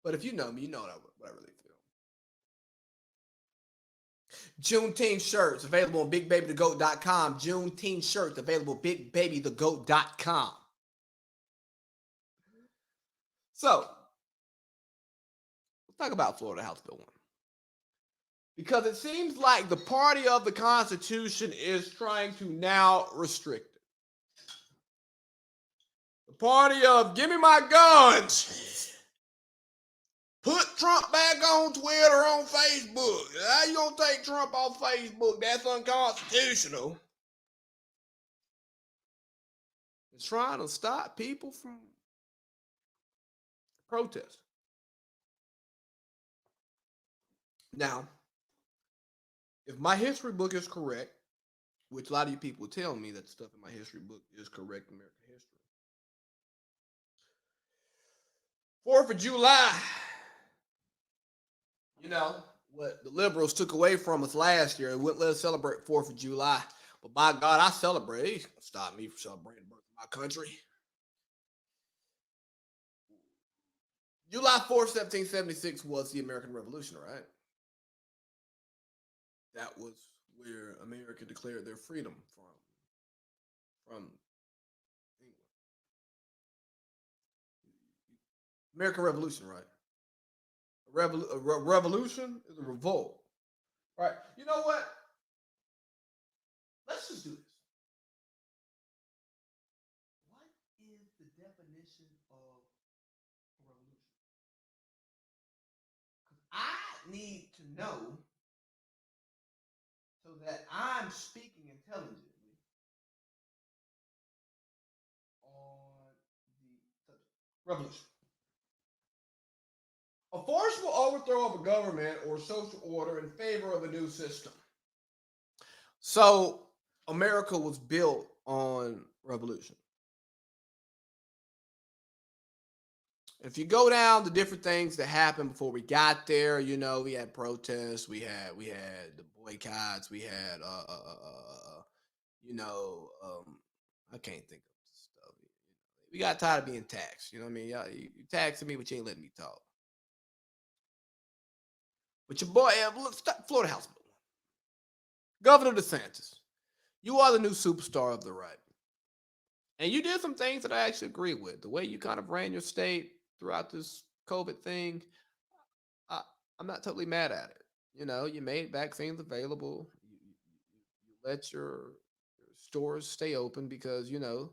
But if you know me, you know what I really feel. Juneteenth shirts available on BigBabyTheGoat.com. Juneteenth shirts available on BigBabyTheGoat.com. So, let's talk about Florida House Bill 1. Because it seems like the party of the Constitution is trying to now restrict it. The party of give me my guns. Put Trump back on Twitter, on Facebook. How you gonna take Trump off Facebook? That's unconstitutional. It's trying to stop people from protesting. Now, if my history book is correct, which a lot of you people tell me that stuff in my history book is correct in American history. 4th of July, you know, what the liberals took away from us last year. It wouldn't let us celebrate 4th of July. But by God, I celebrate. It ain't gonna stop me from celebrating the birth of my country. July 4th, 1776 was the American Revolution, right? That was where America declared their freedom from England. American Revolution, right? A revolution is a revolt, right? You know what? Let's just do this. What is the definition of a revolution? I need to know so that I'm speaking intelligently on the revolution. A forceful overthrow of a government or social order in favor of a new system. So America was built on revolution. If you go down the different things that happened before we got there, you know, we had protests, we had the boycotts, we had I can't think of stuff. We got tired of being taxed. You know what I mean? You taxing me, but you ain't letting me talk. But your boy, look, Florida House Bill. Governor DeSantis, you are the new superstar of the right. And you did some things that I actually agree with. The way you kind of ran your state throughout this COVID thing, I'm not totally mad at it. You know, you made vaccines available. You let your stores stay open because, you know,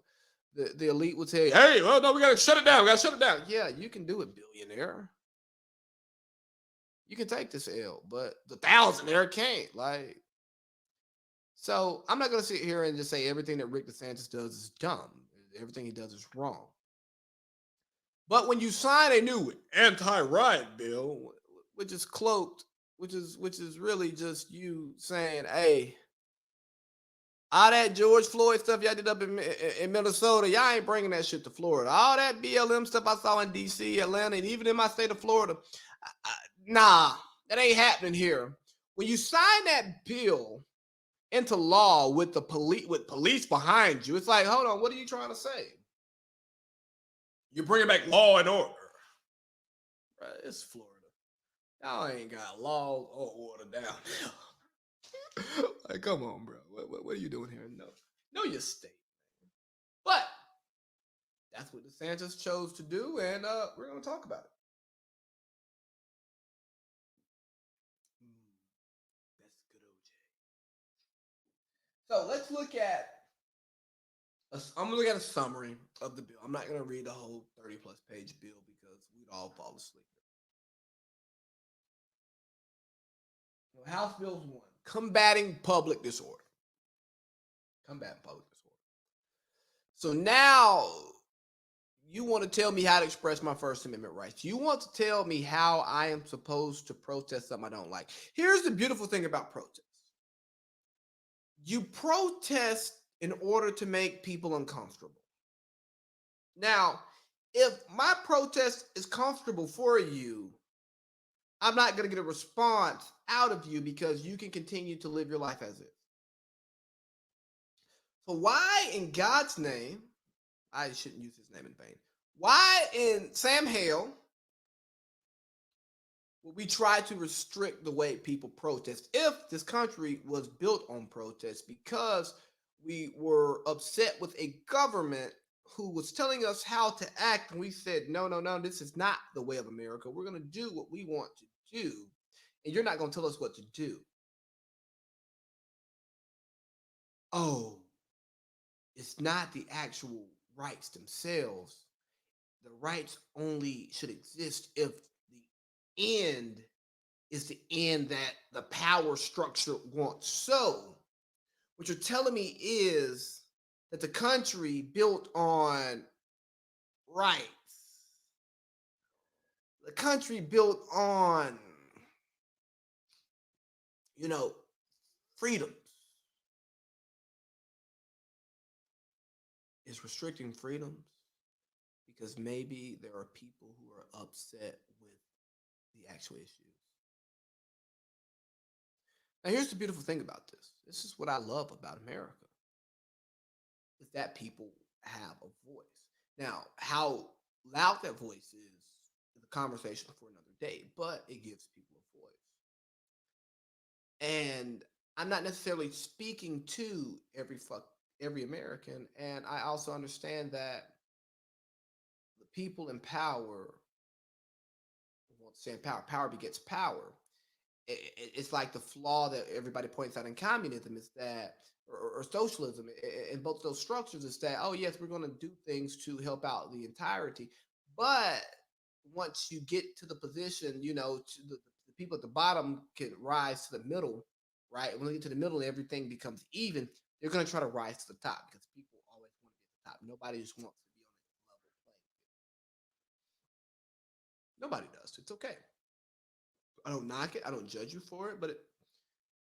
the elite would say, hey, well, no, we got to shut it down. We got to shut it down. Yeah, you can do it, billionaire. You can take this L, but the thousandaire can't. Like, so I'm not going to sit here and just say everything that Rick DeSantis does is dumb. Everything he does is wrong. But when you sign a new anti-riot bill, which is cloaked, which is really just you saying, hey, all that George Floyd stuff y'all did up in Minnesota, y'all ain't bringing that shit to Florida. All that BLM stuff I saw in D.C., Atlanta, and even in my state of Florida, nah, that ain't happening here. When you sign that bill into law with police behind you, it's like, hold on, what are you trying to say? You're bringing back law and order. Right, it's Florida. Y'all ain't got law or order down there. Like, come on, bro. What are you doing here? Know your state. But that's what DeSantis chose to do, and we're going to talk about it. That's good, OJ. So let's look at. I'm going to look at a summary of the bill. I'm not going to read the whole 30-plus page bill because we'd all fall asleep. House Bill 1, combating public disorder. Combating public disorder. So now you want to tell me how to express my First Amendment rights. You want to tell me how I am supposed to protest something I don't like. Here's the beautiful thing about protest. You protest in order to make people uncomfortable. Now, if my protest is comfortable for you, I'm not going to get a response out of you because you can continue to live your life as is. So why in God's name, I shouldn't use his name in vain, why in Sam Hale we try to restrict the way people protest. If this country was built on protest because we were upset with a government who was telling us how to act, and we said, no, no, no, this is not the way of America. We're going to do what we want to do, and you're not going to tell us what to do. Oh, it's not the actual rights themselves. The rights only should exist if the end is the end that the power structure wants. So, what you're telling me is that the country built on rights, the country built on, you know, freedoms, is restricting freedoms because maybe there are people who are upset with the actual issues. Now, here's the beautiful thing about this. This is what I love about America, is that people have a voice. Now, how loud that voice is a conversation for another day, but it gives people a voice. And I'm not necessarily speaking to every American, and I also understand that the people in power, I won't say power, power begets power. It's like the flaw that everybody points out in communism is that, or socialism, in both those structures, is that, oh yes, we're going to do things to help out the entirety, but once you get to the position, to the people at the bottom can rise to the middle, right? When they get to the middle, everything becomes even. They're going to try to rise to the top because people always want to get to the top. Nobody just wants to be on a level playing field. Nobody does. It's okay. I don't knock it. I don't judge you for it, but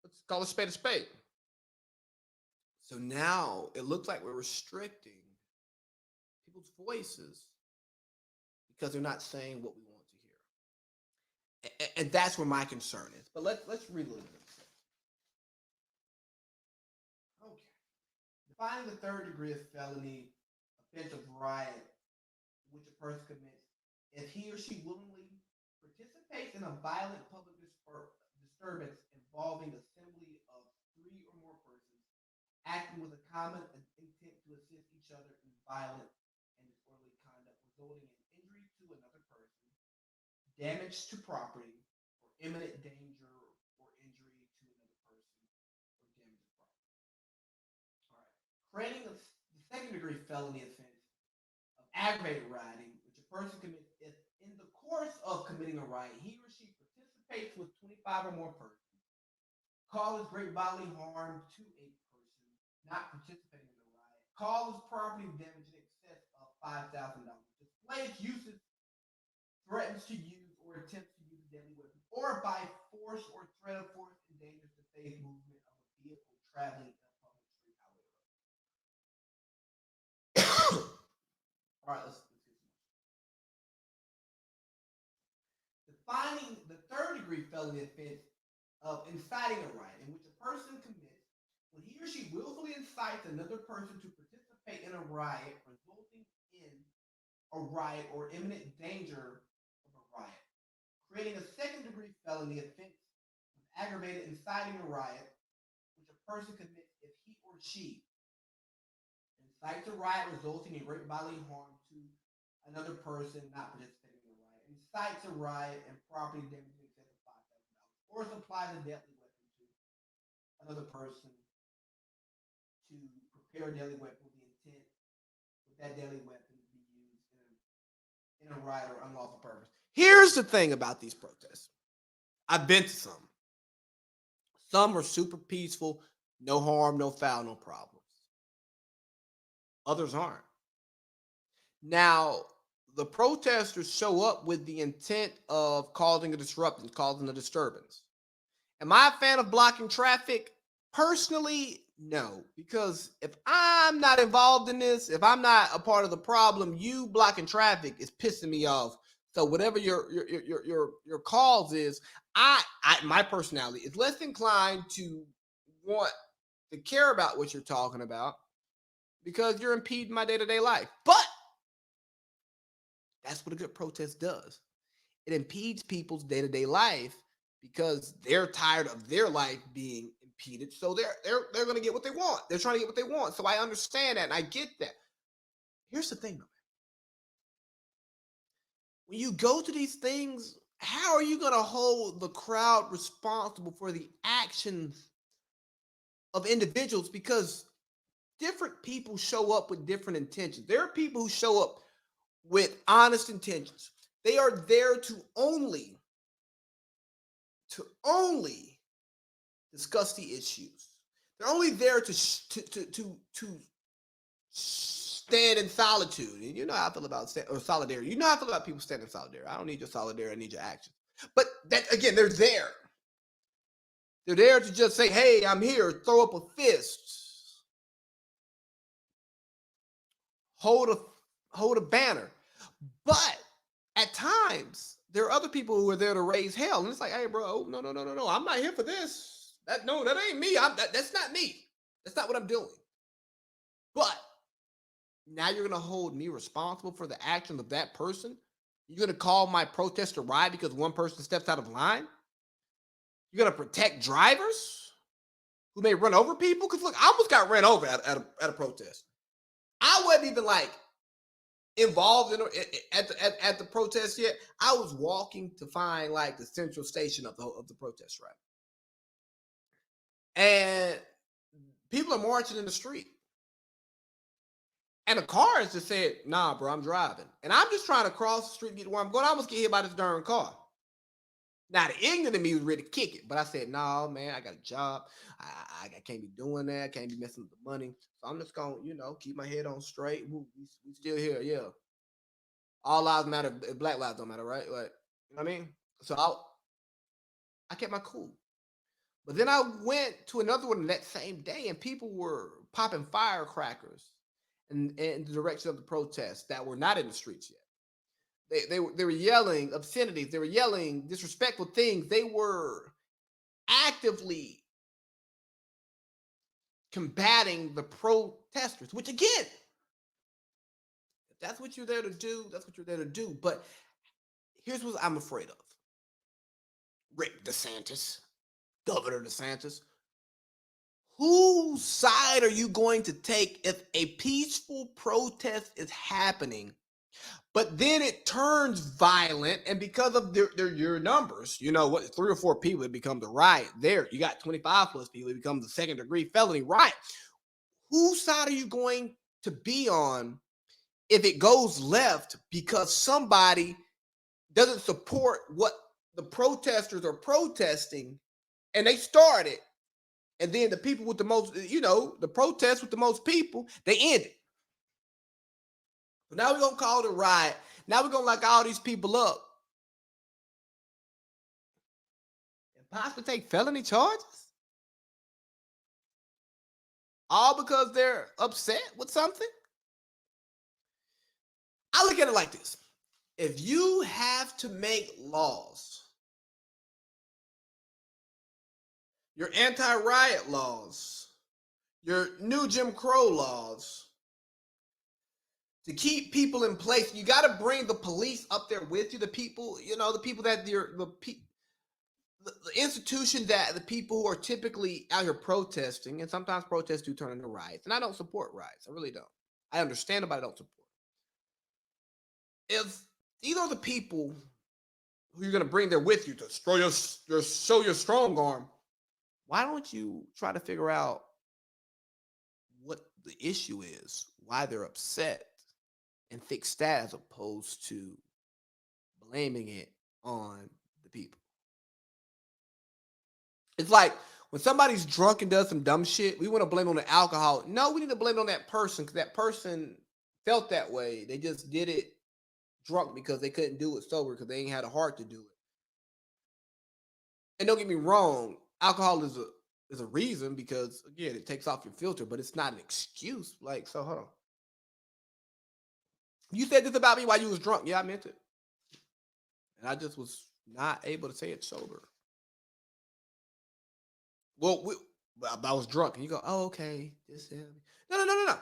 let's call a spade a spade. So now it looks like we're restricting people's voices because they're not saying what we want to hear. And that's where my concern is. But let's read a little bit. Okay. Defining the third degree of felony offense of riot, which a person commits if he or she willingly participates in a violent public disturbance involving assembly of three or more persons acting with a common intent to assist each other in violent and disorderly conduct resulting in injury to another person, damage to property, or imminent danger or injury to another person, or damage to property. All right. Creating the second degree felony offense of aggravated rioting, which a person commits if in the course of committing a riot, he or she participates with 25 or more persons, causes great bodily harm to a person not participating in the riot, causes property damage in excess of $5,000, displays, uses, threatens to use, or attempts to use a deadly weapon, or by force or threat of force endangers the safe movement of a vehicle traveling in a public street, highway, road. All right, let's get some. Defining the third degree felony offense of inciting a riot, in which a person commits when he or she willfully incites another person to participate in a riot resulting in a riot or imminent danger of a riot. Creating a second degree felony offense of aggravated inciting a riot, which a person commits if he or she incites a riot resulting in great bodily harm to another person not participating in the riot, incites a riot and property damage in excess of $5,000, or supplies a deadly weapon to another person to prepare a deadly weapon with the intent with that deadly weapon to be used in a riot or unlawful purpose. Here's the thing about these protests. I've been to some. Some are super peaceful, no harm, no foul, no problems. Others aren't. Now, the protesters show up with the intent of causing a disruption, causing a disturbance. Am I a fan of blocking traffic? Personally, no. Because if I'm not involved in this, if I'm not a part of the problem, you blocking traffic is pissing me off. So whatever your cause is, I my personality is less inclined to want to care about what you're talking about because you're impeding my day-to-day life. But that's what a good protest does. It impedes people's day-to-day life because they're tired of their life being impeded. So they're going to get what they want. They're trying to get what they want. So I understand that and I get that. Here's the thing, though. When you go to these things, how are you going to hold the crowd responsible for the actions of individuals? Because different people show up with different intentions. There are people who show up with honest intentions. They are there to only discuss the issues. They're only there to stand in solitude. And you know how I feel about or solidarity. You know how I feel about people standing in solidarity. I don't need your solidarity. I need your action. But that again, they're there. They're there to just say, "Hey, I'm here." Throw up a fist, hold a banner. But at times, there are other people who are there to raise hell, and it's like, "Hey, bro, no, no, no, no, no. I'm not here for this. That ain't me. That's not me. That's not what I'm doing." But now you're going to hold me responsible for the actions of that person. You're going to call my protest a riot because one person steps out of line. You're going to protect drivers who may run over people. Because look, I almost got ran over at a protest. I wasn't even like involved at the protest yet. I was walking to find like the central station of the protest, right? And people are marching in the street. And the car has just said, "Nah, bro, I'm driving." And I'm just trying to cross the street and get to where I'm going. I almost get hit by this darn car. Now, the ignorant of me was ready to kick it. But I said, "No, man, I got a job. I can't be doing that. I can't be messing with the money. So I'm just going to, keep my head on straight. We still here, yeah. All lives matter. Black lives don't matter, right? Like, you know what I mean? So I kept my cool. But then I went to another one that same day, and people were popping firecrackers in the direction of the protests that were not in the streets yet. They were yelling obscenities. They were yelling disrespectful things. They were actively combating the protesters, which again, if that's what you're there to do, that's what you're there to do. But here's what I'm afraid of. Rick DeSantis, Governor DeSantis, whose side are you going to take if a peaceful protest is happening, but then it turns violent, and because of your numbers, 3 or 4 people, it becomes a riot. There, you got 25 plus people, it becomes a second-degree felony riot. Whose side are you going to be on if it goes left because somebody doesn't support what the protesters are protesting, and they started, and then the people with the most, the protests with the most people, they end it. So now we're going to call it a riot. Now we're going to lock all these people up and possibly take felony charges? All because they're upset with something? I look at it like this. If you have to make laws, your anti-riot laws, your new Jim Crow laws, to keep people in place, you got to bring the police up there with you. The people, the people that the institution that the people who are typically out here protesting, and sometimes protests do turn into riots. And I don't support riots. I really don't. I understand them, but I don't support. If these are the people who you're going to bring there with you to show your strong arm, why don't you try to figure out what the issue is, why they're upset, and fix that as opposed to blaming it on the people? It's like when somebody's drunk and does some dumb shit, we want to blame on the alcohol. No, we need to blame it on that person because that person felt that way. They just did it drunk because they couldn't do it sober because they ain't had a heart to do it. And don't get me wrong, alcohol is a reason because again, it takes off your filter, but it's not an excuse. Like, so hold on. You said this about me while you was drunk. Yeah, I meant it. And I just was not able to say it sober. Well, I was drunk. And you go, "Oh, okay." No.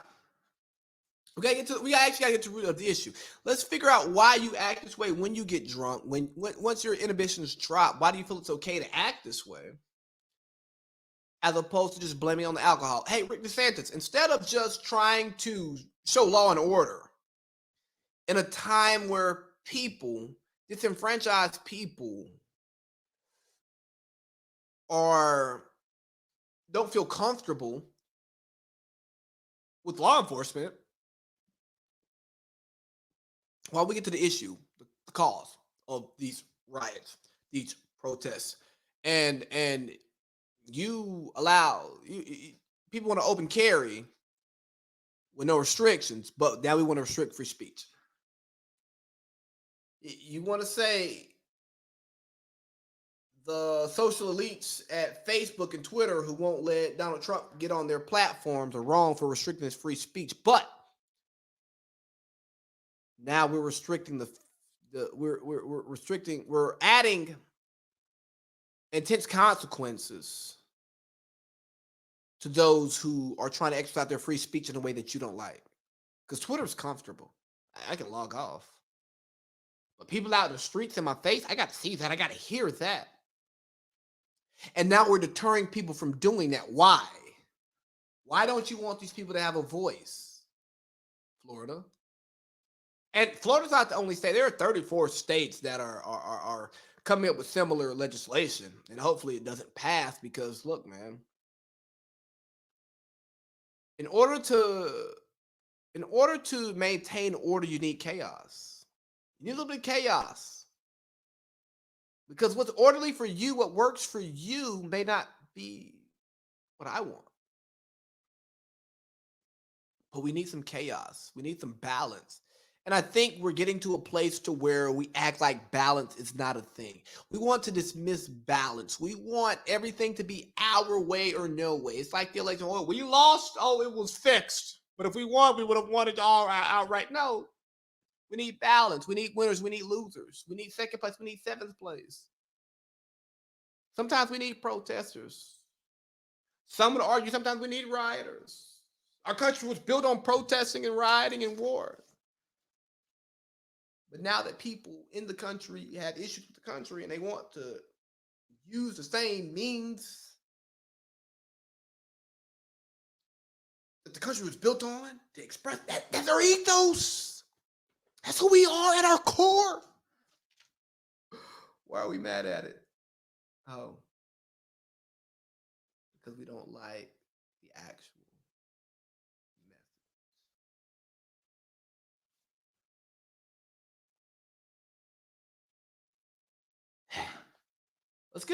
We actually gotta get to the root of the issue. Let's figure out why you act this way when you get drunk. When once your inhibitions drop, why do you feel it's okay to act this way? As opposed to just blaming on the alcohol. Hey, Rick DeSantis, instead of just trying to show law and order in a time where people, disenfranchised people, are don't feel comfortable with law enforcement, while we get to the issue, the cause of these riots, these protests, and you allow people want to open carry with no restrictions, but now we want to restrict free speech. You want to say the social elites at Facebook and Twitter who won't let Donald Trump get on their platforms are wrong for restricting his free speech, but now we're restricting we're restricting, we're adding intense consequences to those who are trying to exercise their free speech in a way that you don't like. Because Twitter's comfortable. I can log off. But people out in the streets in my face, I got to see that. I got to hear that. And now we're deterring people from doing that. Why? Why don't you want these people to have a voice? Florida. And Florida's not the only state. There are 34 states that are coming up with similar legislation. And hopefully it doesn't pass because, look, man, in order to maintain order, you need chaos. You need a little bit of chaos. Because what's orderly for you, what works for you, may not be what I want. But we need some chaos. We need some balance. And I think we're getting to a place to where we act like balance is not a thing. We want to dismiss balance. We want everything to be our way or no way. It's like the election. Oh, we lost. Oh, it was fixed. But if we won, we would have won it all outright. No, we need balance. We need winners. We need losers. We need second place. We need seventh place. Sometimes we need protesters. Some would argue sometimes we need rioters. Our country was built on protesting and rioting and war. But now that people in the country have issues with the country and they want to use the same means that the country was built on to express that's our ethos. That's who we are at our core. Why are we mad at it? Oh, because we don't like the action.